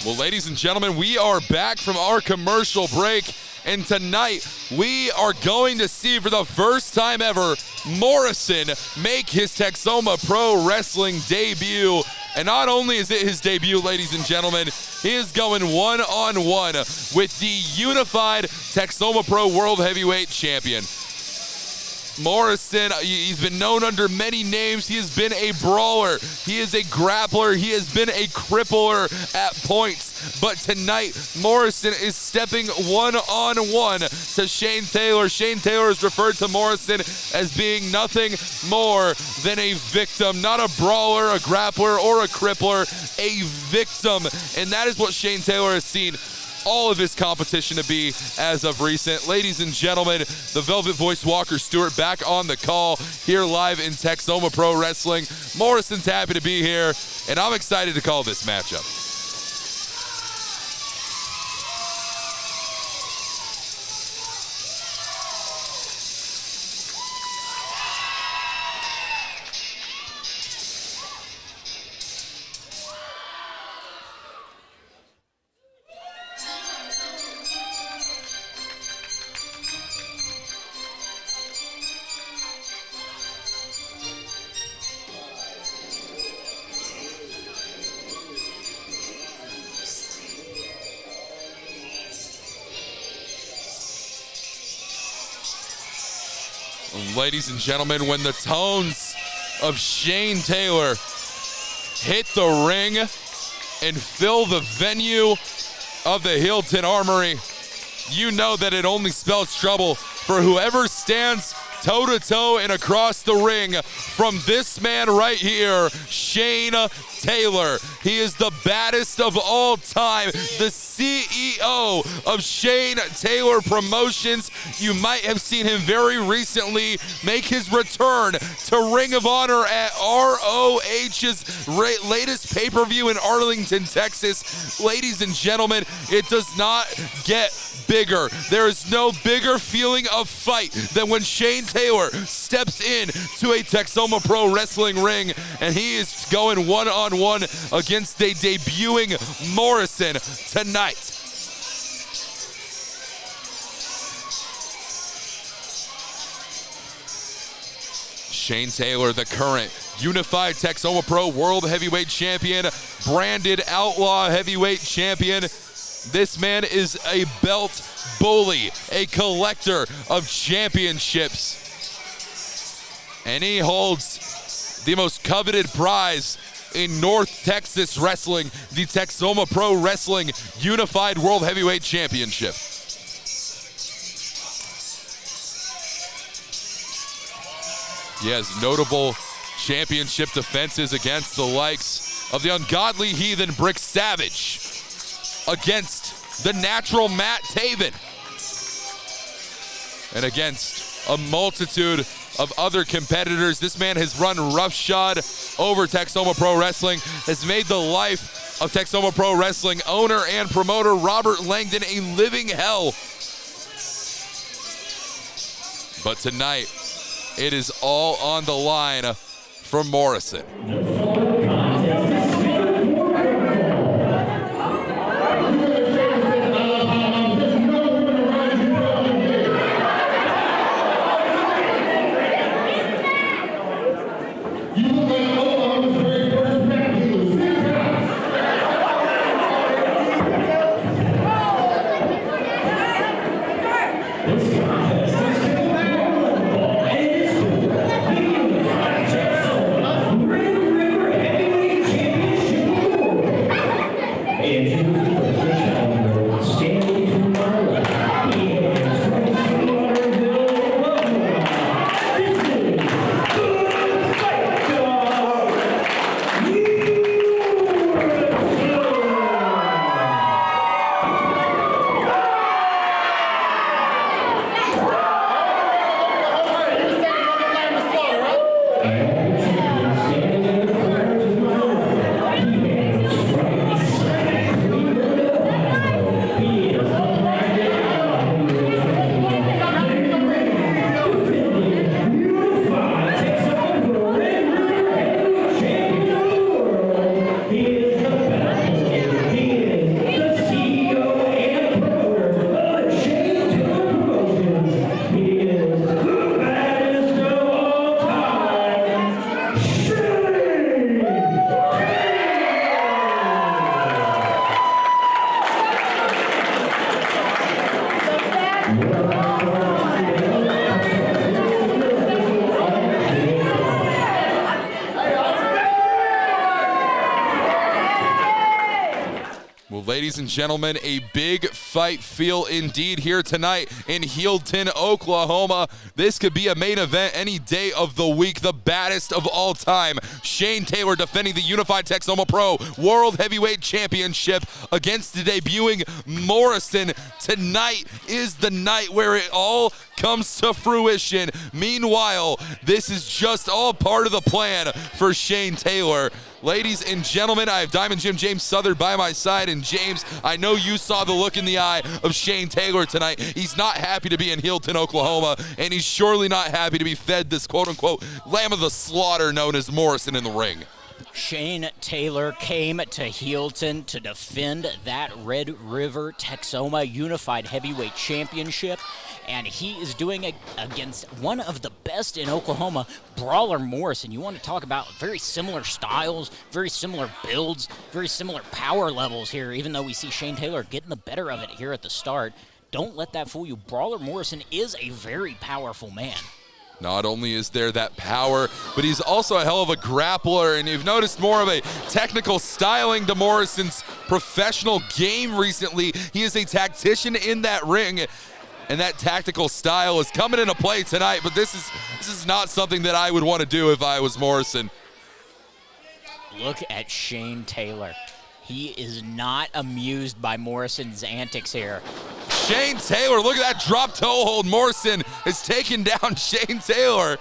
Well, ladies and gentlemen, we are back from our commercial break, and tonight we are going to see for the first time ever Morrison make his Texoma Pro Wrestling debut. And not only is it his debut, ladies and gentlemen, he is going one-on-one with the unified Texoma Pro World Heavyweight Champion. Morrison, he's been known under many names. He has been a brawler. He is a grappler. He has been a crippler at points. But tonight, Morrison is stepping one-on-one to Shane Taylor. Shane Taylor has referred to Morrison as being nothing more than a victim. Not a brawler, a grappler, or a crippler. A victim. And that is what Shane Taylor has seen all of his competition to be as of recent. Ladies and gentlemen, the Velvet Voice Walker Stewart back on the call here live in Texoma Pro Wrestling. Morrison's happy to be here, and I'm excited to call this matchup. Ladies and gentlemen, when the tones of Shane Taylor hit the ring and fill the venue of the Hilton Armory, you know that it only spells trouble for whoever stands toe-to-toe and across the ring from this man right here, Shane Taylor. He is the baddest of all time, the CEO of Shane Taylor Promotions. You might have seen him very recently make his return to Ring of Honor at ROH's latest pay-per-view in Arlington, Texas. Ladies and gentlemen, it does not get bigger. There is no bigger feeling of fight than when Shane Taylor steps in to a Texoma Pro Wrestling ring, and he is going one-on-one against a debuting Morrison tonight. Shane Taylor, the current unified Texoma Pro World Heavyweight Champion, branded Outlaw Heavyweight Champion. This man is a belt bully, a collector of championships. And he holds the most coveted prize in North Texas wrestling, the Texoma Pro Wrestling Unified World Heavyweight Championship. He has notable championship defenses against the likes of the ungodly heathen Brick Savage, against the natural Matt Taven, and against a multitude of other competitors. This man has run roughshod over Texoma Pro Wrestling, has made the life of Texoma Pro Wrestling owner and promoter Robert Langdon a living hell. But tonight, it is all on the line for Morrison. Well, ladies and gentlemen, a big fight feel indeed here tonight in Healdton, Oklahoma. This could be a main event any day of the week. The baddest of all time, Shane Taylor defending the Unified Texoma Pro World Heavyweight Championship against the debuting Morrison. Tonight is the night where it all comes to fruition. Meanwhile, this is just all part of the plan for Shane Taylor. Ladies and gentlemen, I have Diamond Jim James Southern by my side. And James, I know you saw the look in the eye of Shane Taylor tonight. He's not happy to be in Healdton, Oklahoma, and he's surely not happy to be fed this quote-unquote lamb of the slaughter known as Morrison in the ring. Shane Taylor came to Healdton to defend that Red River Texoma Unified Heavyweight Championship, and he is doing it against one of the best in Oklahoma, Brawler Morrison. You want to talk about very similar styles, very similar builds, very similar power levels here, even though we see Shane Taylor getting the better of it here at the start. Don't let that fool you. Brawler Morrison is a very powerful man. Not only is there that power, but he's also a hell of a grappler, and you've noticed more of a technical styling to Morrison's professional game recently. He is a tactician in that ring, and that tactical style is coming into play tonight, but this is not something that I would want to do if I was Morrison. Look at Shane Taylor. He is not amused by Morrison's antics here. Shane Taylor, look at that drop toe hold. Morrison has taken down Shane Taylor.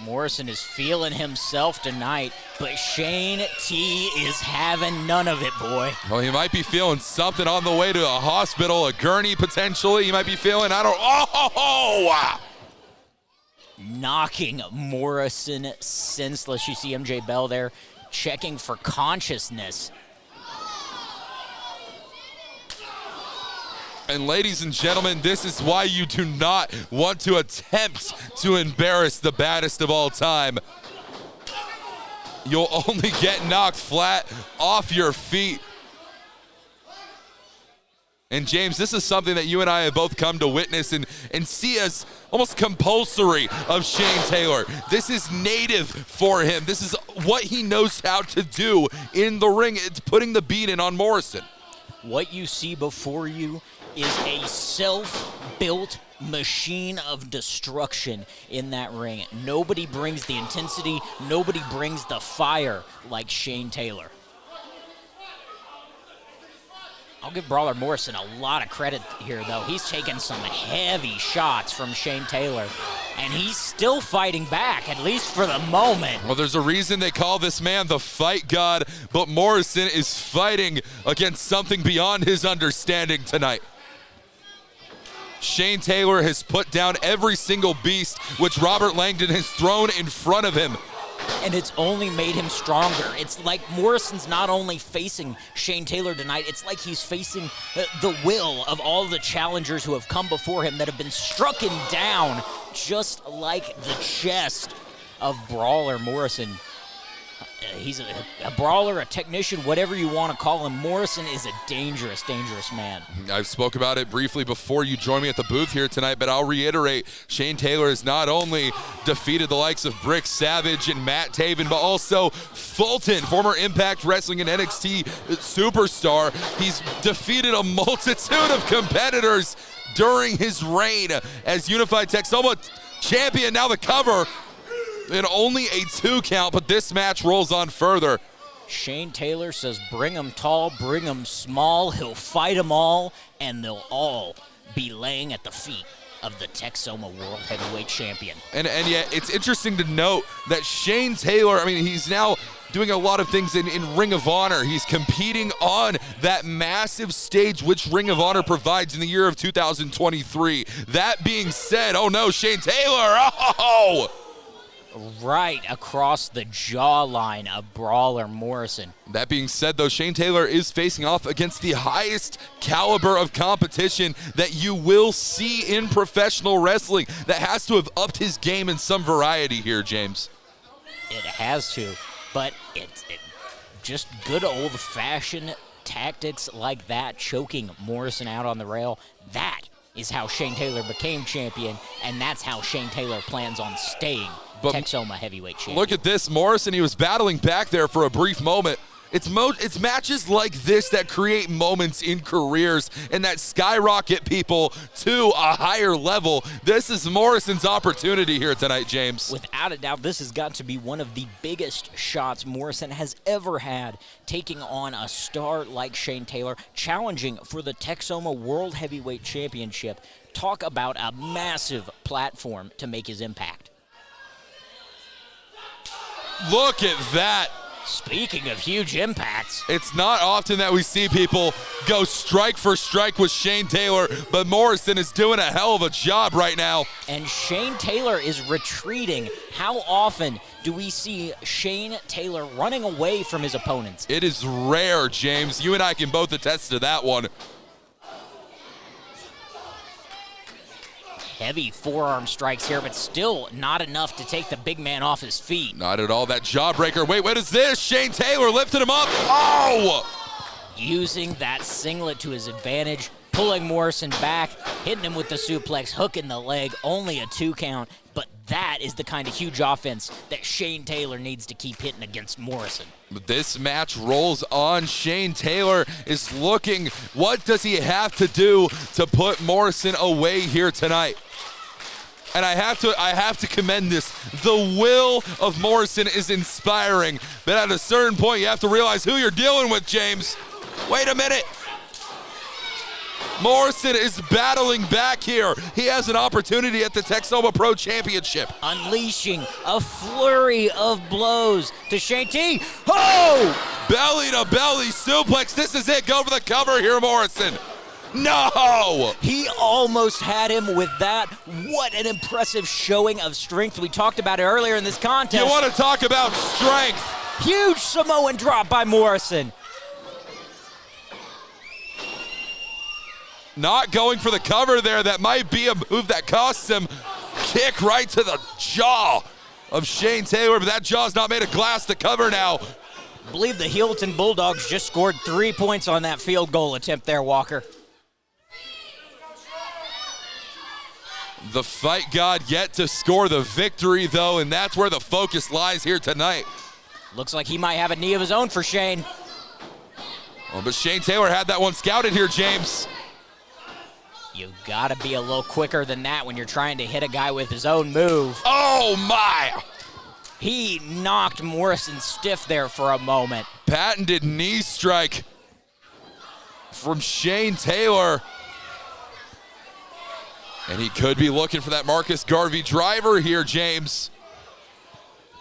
Morrison is feeling himself tonight, but Shane T is having none of it, boy. Well, he might be feeling something on the way to a hospital, a gurney potentially. He might be feeling, wow. Knocking Morrison senseless. You see MJ Bell there checking for consciousness. And ladies and gentlemen, this is why you do not want to attempt to embarrass the baddest of all time. You'll only get knocked flat off your feet. And James, this is something that you and I have both come to witness and see as almost compulsory of Shane Taylor. This is native for him. This is what he knows how to do in the ring. It's putting the beat in on Morrison. What you see before you is a self-built machine of destruction in that ring. Nobody brings the intensity, nobody brings the fire like Shane Taylor. I'll give Brawler Morrison a lot of credit here, though. He's taken some heavy shots from Shane Taylor, and he's still fighting back, at least for the moment. Well, there's a reason they call this man the fight god, but Morrison is fighting against something beyond his understanding tonight. Shane Taylor has put down every single beast which Robert Langdon has thrown in front of him. And it's only made him stronger. It's like Morrison's not only facing Shane Taylor tonight, it's like he's facing the will of all the challengers who have come before him that have been struck down, just like the chest of Brawler Morrison. He's a brawler, a technician, whatever you want to call him. Morrison is a dangerous, dangerous man. I've spoke about it briefly before you joined me at the booth here tonight, but I'll reiterate, Shane Taylor has not only defeated the likes of Brick Savage and Matt Taven, but also Fulton, former Impact Wrestling and NXT superstar. He's defeated a multitude of competitors during his reign as Unified Texoma champion. Now the cover. And only a 2 count, but this match rolls on further. Shane Taylor says, bring them tall, bring them small. He'll fight them all, and they'll all be laying at the feet of the Texoma World Heavyweight Champion. And yet, it's interesting to note that Shane Taylor, I mean, he's now doing a lot of things in Ring of Honor. He's competing on that massive stage which Ring of Honor provides in the year of 2023. That being said, oh no, Shane Taylor, oh! Right across the jawline of Brawler Morrison. That being said, though, Shane Taylor is facing off against the highest caliber of competition that you will see in professional wrestling. That has to have upped his game in some variety here, James. It has to, but it's just good old-fashioned tactics like that, choking Morrison out on the rail. That is how Shane Taylor became champion, and that's how Shane Taylor plans on staying Texoma heavyweight champion. Look at this. Morrison, he was battling back there for a brief moment. It's matches like this that create moments in careers and that skyrocket people to a higher level. This is Morrison's opportunity here tonight, James. Without a doubt, this has got to be one of the biggest shots Morrison has ever had, taking on a star like Shane Taylor, challenging for the Texoma World Heavyweight Championship. Talk about a massive platform to make his impact. Look at that. Speaking of huge impacts, it's not often that we see people go strike for strike with Shane Taylor, but Morrison is doing a hell of a job right now. And Shane Taylor is retreating. How often do we see Shane Taylor running away from his opponents? It is rare, James. You and I can both attest to that one. Heavy forearm strikes here, but still not enough to take the big man off his feet. Not at all. That jawbreaker. Wait, what is this? Shane Taylor lifted him up. Oh! Using that singlet to his advantage, pulling Morrison back, hitting him with the suplex, hooking the leg, only a 2 count. But that is the kind of huge offense that Shane Taylor needs to keep hitting against Morrison. This match rolls on. Shane Taylor is looking. What does he have to do to put Morrison away here tonight? And I have to commend this. The will of Morrison is inspiring, but at a certain point, you have to realize who you're dealing with, James. Wait a minute. Morrison is battling back here. He has an opportunity at the Texoma Pro Championship. Unleashing a flurry of blows to Shane T. Oh! Belly to belly suplex. This is it. Go for the cover here, Morrison. No! He almost had him with that. What an impressive showing of strength. We talked about it earlier in this contest. You want to talk about strength? Huge Samoan drop by Morrison. Not going for the cover there. That might be a move that costs him. Kick right to the jaw of Shane Taylor, but that jaw's not made of glass to cover now. I believe the Heelton Bulldogs just scored 3 points on that field goal attempt there, Walker. The fight god yet to score the victory, though, and that's where the focus lies here tonight. Looks like he might have a knee of his own for Shane. Oh, but Shane Taylor had that one scouted here, James. You've got to be a little quicker than that when you're trying to hit a guy with his own move. Oh, my! He knocked Morrison stiff there for a moment. Patented knee strike from Shane Taylor. And he could be looking for that Marcus Garvey driver here, James.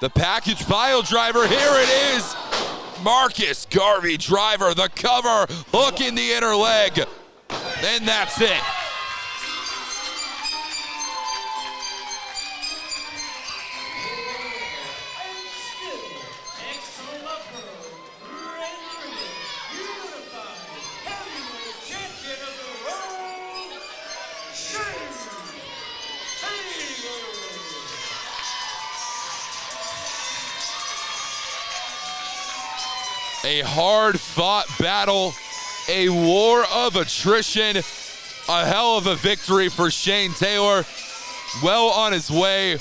The package pile driver, here it is. Marcus Garvey driver, the cover, hook in the inner leg. And that's it. A hard-fought battle, a war of attrition, a hell of a victory for Shane Taylor. Well on his way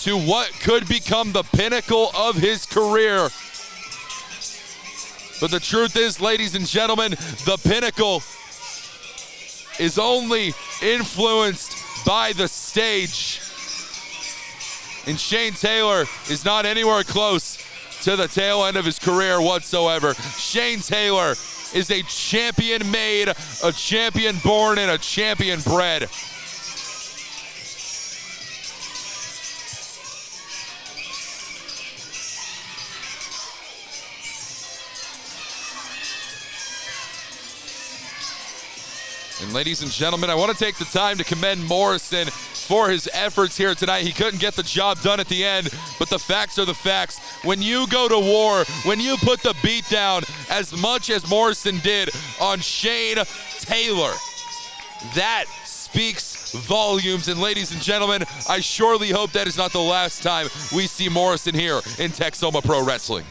to what could become the pinnacle of his career. But the truth is, ladies and gentlemen, the pinnacle is only influenced by the stage. And Shane Taylor is not anywhere close to the tail end of his career whatsoever. Shane Taylor is a champion made, a champion born, and a champion bred. And ladies and gentlemen, I want to take the time to commend Morrison for his efforts here tonight. He couldn't get the job done at the end, but the facts are the facts. When you go to war, when you put the beat down as much as Morrison did on Shane Taylor, that speaks volumes. And ladies and gentlemen, I surely hope that is not the last time we see Morrison here in Texoma Pro Wrestling.